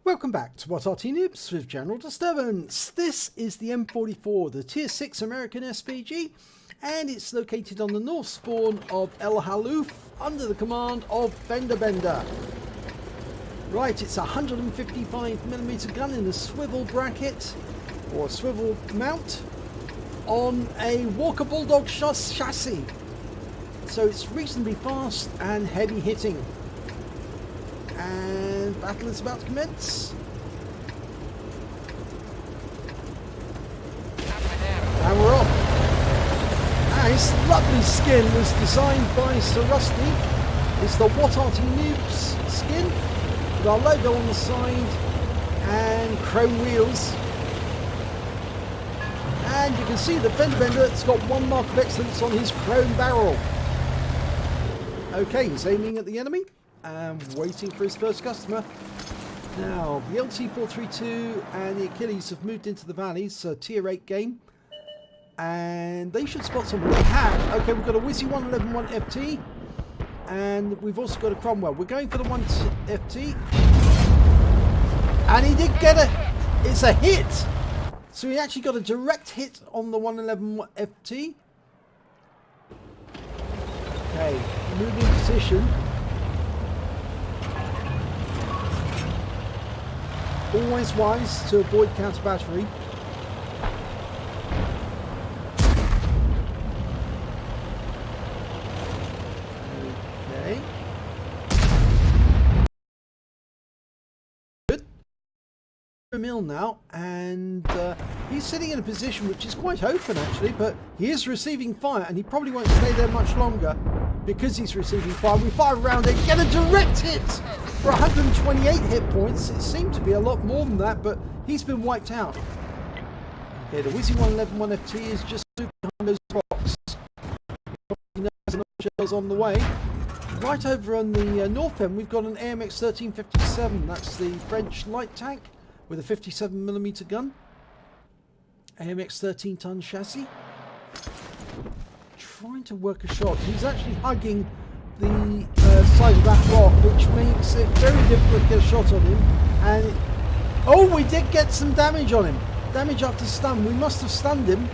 Welcome back to What Arty Noobs with General Disturbance. This is the M44, the Tier 6 American SPG, and it's located on the north spawn of El Halluf under the command of FendaBenda. Right, it's a 155mm gun in a swivel bracket, or swivel mount, on a Walker Bulldog chassis. So it's reasonably fast and heavy hitting. And battle is about to commence. And we're off. And this lovely skin was designed by Sir Rusty. It's the What Arty Noobs skin with our logo on the side and chrome wheels. And you can see the FendaBenda, it's got one mark of excellence on his chrome barrel. Okay, he's aiming at the enemy and waiting for his first customer. Now, the LT432 and the Achilles have moved into the valleys, so Tier 8 game. And they should spot someone. They have. Okay, we've got a Wizzy 111 FT. And we've also got a Cromwell. We're going for the 1 FT. And he did get a... It's a hit! So he actually got a direct hit on the 111 FT. Okay, moving position. Always wise to avoid counter battery. Okay. Good. Mill now, and he's sitting in a position which is quite open actually, but he is receiving fire, and he probably won't stay there much longer because he's receiving fire. We fire around it, get a direct hit for 128 hit points. It seemed to be a lot more than that, but he's been wiped out. Okay, the Wizzy 111 FT is just behind those rocks. Shells on the way. Right over on the north end, we've got an AMX 1357. That's the French light tank with a 57mm gun. AMX 13-ton chassis. Trying to work a shot. He's actually hugging the side of that rock, which makes it very difficult to get a shot on him. And oh, we did get some damage on him. Damage after stun. We must have stunned him.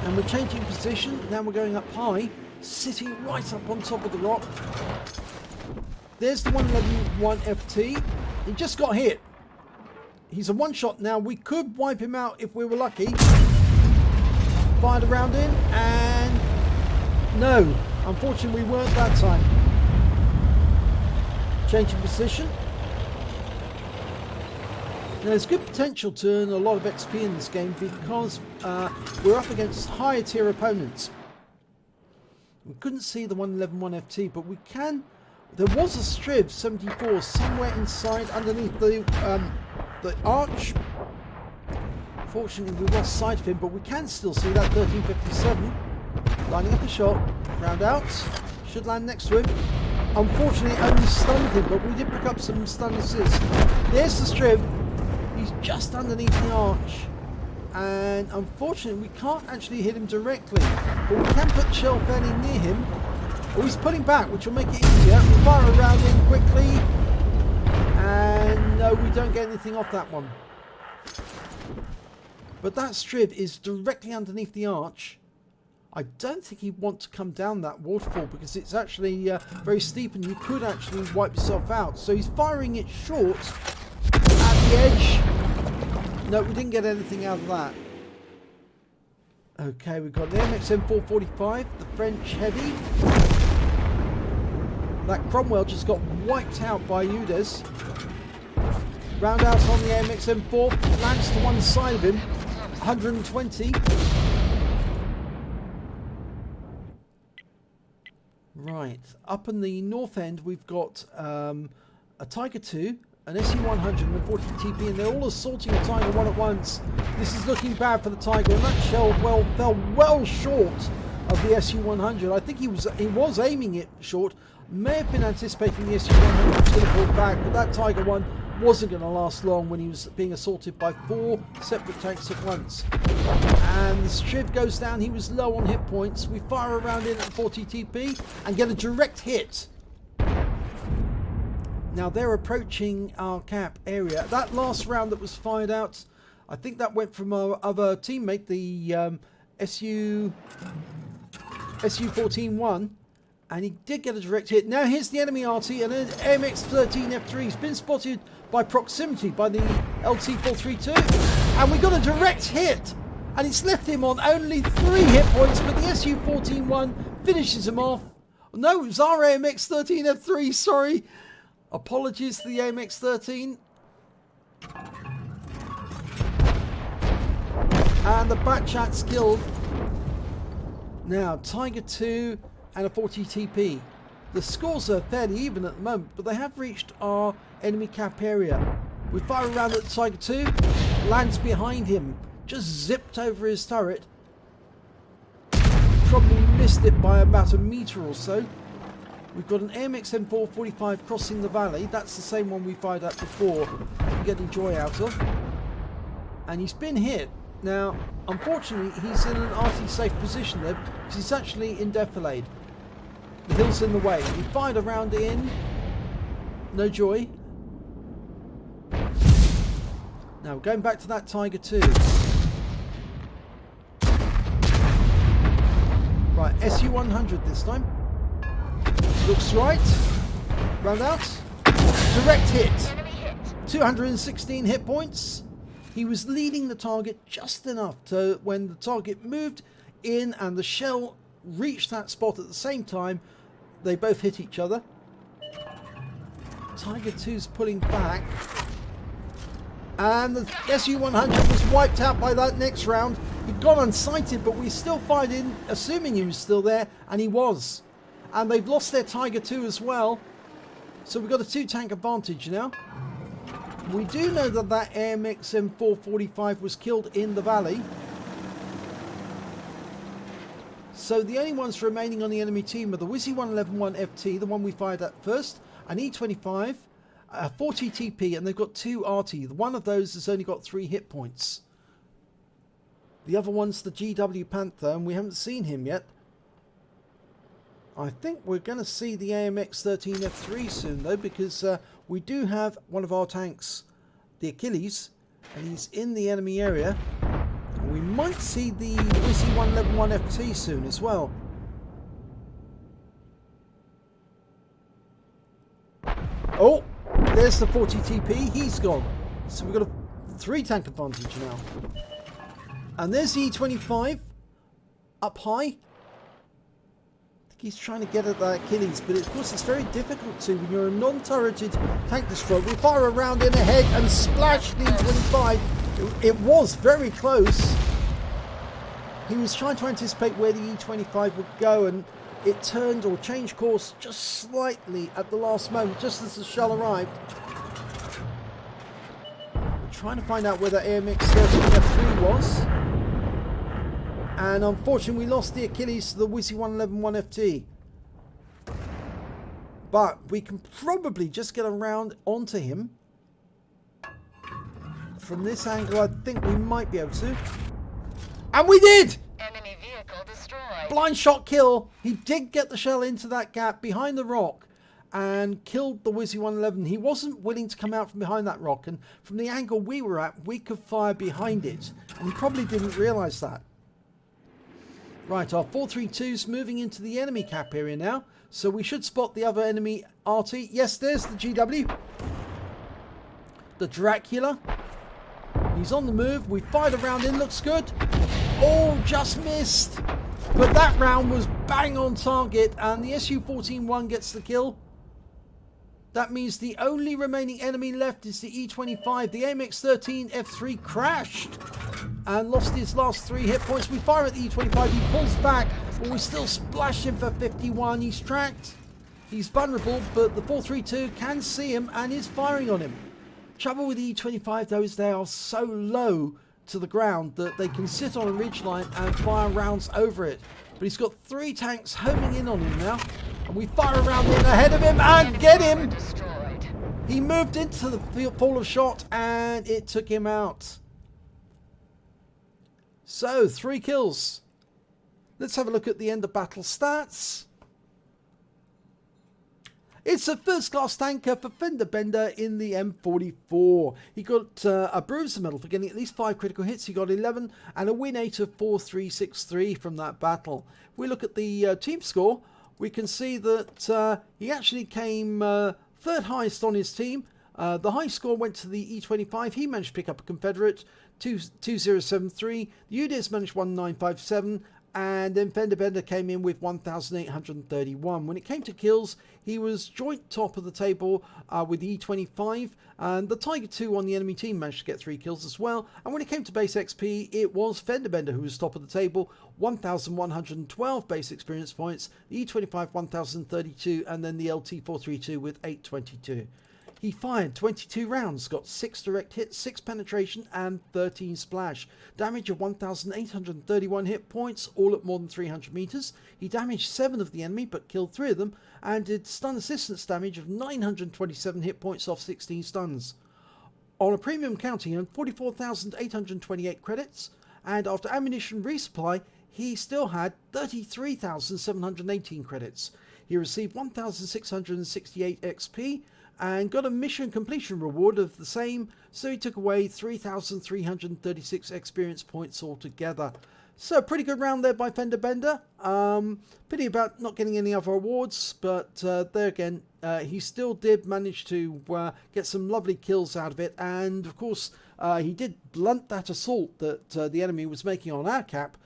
And we're changing position. Now we're going up high, sitting right up on top of the rock. There's the 111 FT. He just got hit. He's a one-shot now. We could wipe him out if we were lucky. Fired around in, and no, unfortunately we weren't that time. Changing position. Now there's good potential to earn a lot of XP in this game because we're up against higher tier opponents. We couldn't see the 111 FT, but we can. There was a Striv 74 somewhere inside underneath the arch. Fortunately, we lost sight of him, but we can still see that 1357. Lining up a shot. Round out. Should land next to him. Unfortunately, it only stunned him, but we did pick up some stun assists. There's the Striv. He's just underneath the arch. And unfortunately, we can't actually hit him directly. But we can put shell fairly near him. Oh, he's pulling back, which will make it easier. We fire around in quickly. And no, we don't get anything off that one. But that Striv is directly underneath the arch. I don't think he'd want to come down that waterfall because it's actually very steep and you could actually wipe yourself out. So he's firing it short at the edge. No, we didn't get anything out of that. Okay, we've got the MX M445, the French heavy. That Cromwell just got wiped out by Udes. Round out on the AMX M4, lands to one side of him, 120. Right, up in the north end we've got a Tiger 2, an SU-100 and a 40 TP, and they're all assaulting a Tiger 1 at once. This is looking bad for the Tiger, and that shell fell well short of the SU-100. I think he was aiming it short, may have been anticipating the SU-100 was going to pull back, but that Tiger 1 wasn't going to last long when he was being assaulted by 4 separate tanks at once. And the Striv goes down. He was low on hit points. We fire around in at 40 TP and get a direct hit. Now they're approaching our cap area. That last round that was fired out, I think that went from our other teammate, the SU-14-1, and he did get a direct hit. Now here's the enemy Arty, and an AMX-13F3 has been spotted by proximity by the LT-432, and we got a direct hit, and it's left him on only 3 hit points, but the SU-14-1 finishes him off. No, it was our AMX-13F3, sorry. Apologies to the AMX-13. And the Batchat's killed. Now, Tiger 2 and a 40 TP. The scores are fairly even at the moment, but they have reached our enemy cap area. We fire around at Tiger 2, lands behind him, just zipped over his turret. Probably missed it by about a metre or so. We've got an AMX M445 crossing the valley. That's the same one we fired at before. I'm getting joy out of. And he's been hit. Now, unfortunately, he's in an Arty safe position there because he's actually in defilade. The hill's in the way. We fired a round in. No joy. Now, going back to that Tiger 2. Right, SU-100 this time. Looks right. Round out. Direct hit. 216 hit points. He was leading the target just enough to when the target moved in and the shell reached that spot at the same time. They both hit each other. Tiger 2's pulling back. And the SU-100 was wiped out by that next round. He'd gone unsighted, but we still fired in, assuming he was still there, and he was. And they've lost their Tiger 2 as well. So we've got a 2-tank advantage now. We do know that that AMX M445 was killed in the valley. So the only ones remaining on the enemy team are the Wizzy 111-1 FT, the one we fired at first, an E25, a 40 TP, and they've got 2 Arty. One of those has only got 3 hit points. The other one's the GW Panther, and we haven't seen him yet. I think we're going to see the AMX-13F3 soon, though, because we do have one of our tanks, the Achilles, and he's in the enemy area. We might see the Wizzy 111-1 FT soon as well. Oh, there's the 40 TP. He's gone. So we've got a 3-tank advantage now. And there's the E25 up high. He's trying to get at that Achilles, but of course it's very difficult to when you're a non-turreted tank destroyer. We fire a round in ahead and splash the E25. It was very close. He was trying to anticipate where the E25 would go, and it turned or changed course just slightly at the last moment, just as the shell arrived. We're trying to find out where the AMX-13F3 was. And unfortunately, we lost the Achilles to the Wizzy 111-1 FT. But we can probably just get around onto him. From this angle, I think we might be able to. And we did! Enemy vehicle destroyed. Blind shot kill. He did get the shell into that gap behind the rock and killed the Wizzy 111. He wasn't willing to come out from behind that rock. And from the angle we were at, we could fire behind it. And he probably didn't realise that. Right, our 432's moving into the enemy cap area now. So we should spot the other enemy Arty. Yes, there's the GW. The Dracula. He's on the move. We fired a round in. Looks good. Oh, just missed. But that round was bang on target. And the SU-14-1 gets the kill. That means the only remaining enemy left is the E25. The AMX-13F3 crashed and lost his last 3 hit points. We fire at the E25. He pulls back, but we still splash him for 51. He's tracked. He's vulnerable, but the 432 can see him and is firing on him. Trouble with the E25, though, is they are so low to the ground that they can sit on a ridgeline and fire rounds over it. But he's got 3 tanks homing in on him now. And we fire a round in ahead of him and get him! He moved into the fall of shot and it took him out. So, 3 kills. Let's have a look at the end of battle stats. It's a first-class tanker for FendaBenda in the M44. He got a Bruiser medal for getting at least 5 critical hits. He got 11 and a win rate of 4363 from that battle. If we look at the team score, we can see that he actually came third highest on his team. The high score went to the E25. He managed to pick up a Confederate 2073. The UDIS managed 1957. And then FendaBenda came in with 1,831. When it came to kills, he was joint top of the table with the E25. And the Tiger 2 on the enemy team managed to get 3 kills as well. And when it came to base XP, it was FendaBenda who was top of the table. 1,112 base experience points. The E25, 1,032. And then the LT432 with 822. He fired 22 rounds, got 6 direct hits, 6 penetration and 13 splash. Damage of 1,831 hit points, all at more than 300 meters. He damaged 7 of the enemy but killed 3 of them and did stun assistance damage of 927 hit points off 16 stuns. On a premium count he earned 44,828 credits, and after ammunition resupply he still had 33,718 credits. He received 1,668 XP and got a mission completion reward of the same, so he took away 3,336 experience points altogether. So pretty good round there by FendaBenda. Pity about not getting any other awards, but there again, he still did manage to get some lovely kills out of it, and of course he did blunt that assault that the enemy was making on our cap.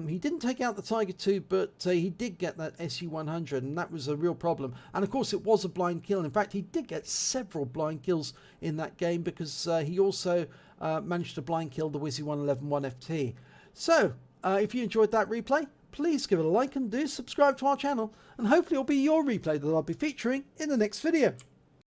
He didn't take out the Tiger 2, but he did get that SU-100, and that was a real problem. And of course it was a blind kill. In fact, he did get several blind kills in that game, because he also managed to blind kill the Wizzy 111-1FT. So, if you enjoyed that replay, please give it a like and do subscribe to our channel, and hopefully it'll be your replay that I'll be featuring in the next video.